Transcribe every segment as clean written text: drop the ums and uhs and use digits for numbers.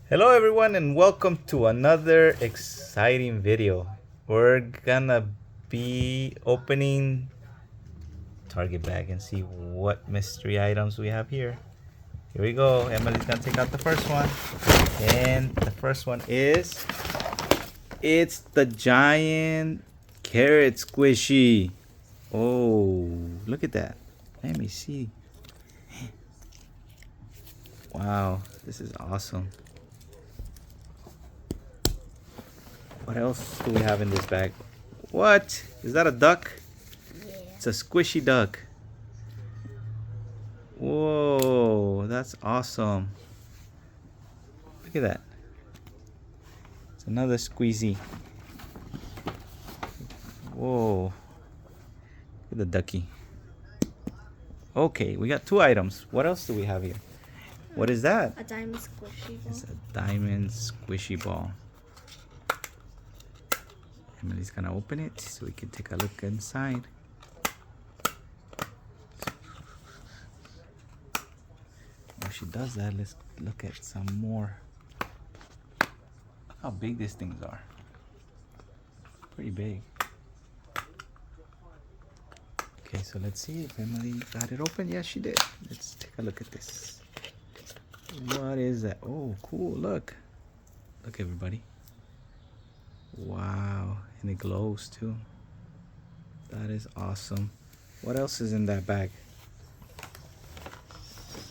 Hello everyone and welcome to another exciting video. We're gonna be opening Target bag and see what mystery items we have here. Here we go. Emily's gonna take out the first one. And the first one is it's the giant carrot squishy. Oh, look at that. Let me see. Wow, this is awesome. What else do we have in this bag? What? Is that a duck? Yeah. It's a squishy duck. Whoa, that's awesome. Look at that. It's another Squeeezy. Whoa. Look at the ducky. Okay, we got two items. What else do we have here? What is that? A diamond squishy ball. It's a diamond squishy ball. Emily's gonna open it so we can take a look inside. While she does that, let's look at some more. Look how big these things are. Pretty big. Okay, so let's see if Emily got it open. Yes, she did. Let's take a look at this. What is that? Oh, cool. Look. Look, everybody. Wow. And it glows, too. That is awesome. What else is in that bag?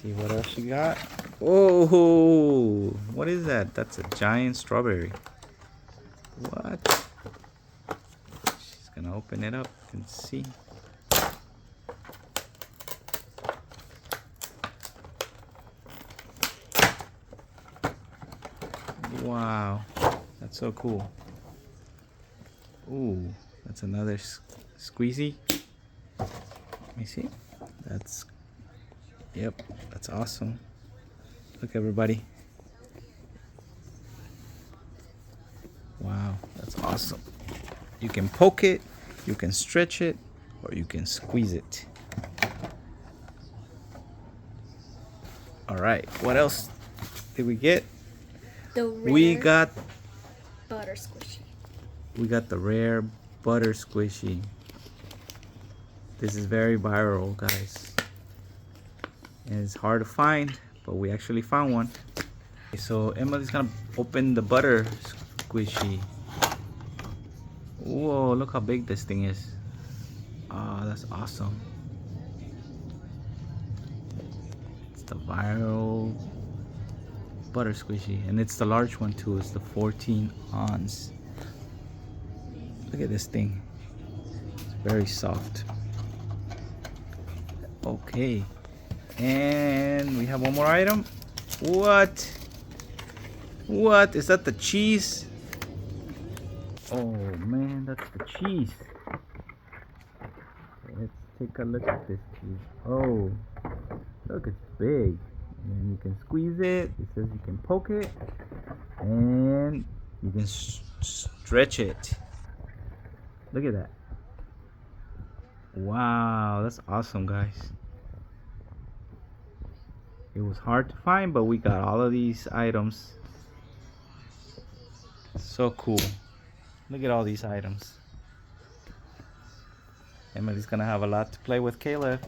See what else she got? Oh, what is that? That's a giant strawberry. What? She's gonna open it up and see. Wow, that's so cool. Ooh, that's another Squeeezy. Let me see. Yep, that's awesome. Look, everybody. Wow, that's awesome. You can poke it, you can stretch it, or you can squeeze it. All right, what else did we get? We got butter squishy. We got the rare butter squishy. This is very viral, guys. And it's hard to find, but we actually found one. Okay, so Emily's gonna open the butter squishy. Whoa, look how big this thing is. Oh, that's awesome. It's the viral butter squishy, and it's the large one too. It's the 14 ounce. Look at this thing. It's very soft. Okay, and we have one more item. What is that? The cheese? Oh man, that's the cheese. Let's take a look at this cheese. Oh, look, it's big. And you can squeeze it. It says you can poke it. And you can stretch it. Look at that. Wow, that's awesome, guys. It was hard to find, but we got all of these items. So cool. Look at all these items. Emily's gonna have a lot to play with Caleb.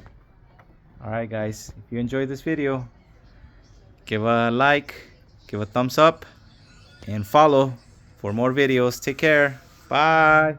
Alright guys, if you enjoyed this video, give a like, give a thumbs up, and follow for more videos. Take care. Bye.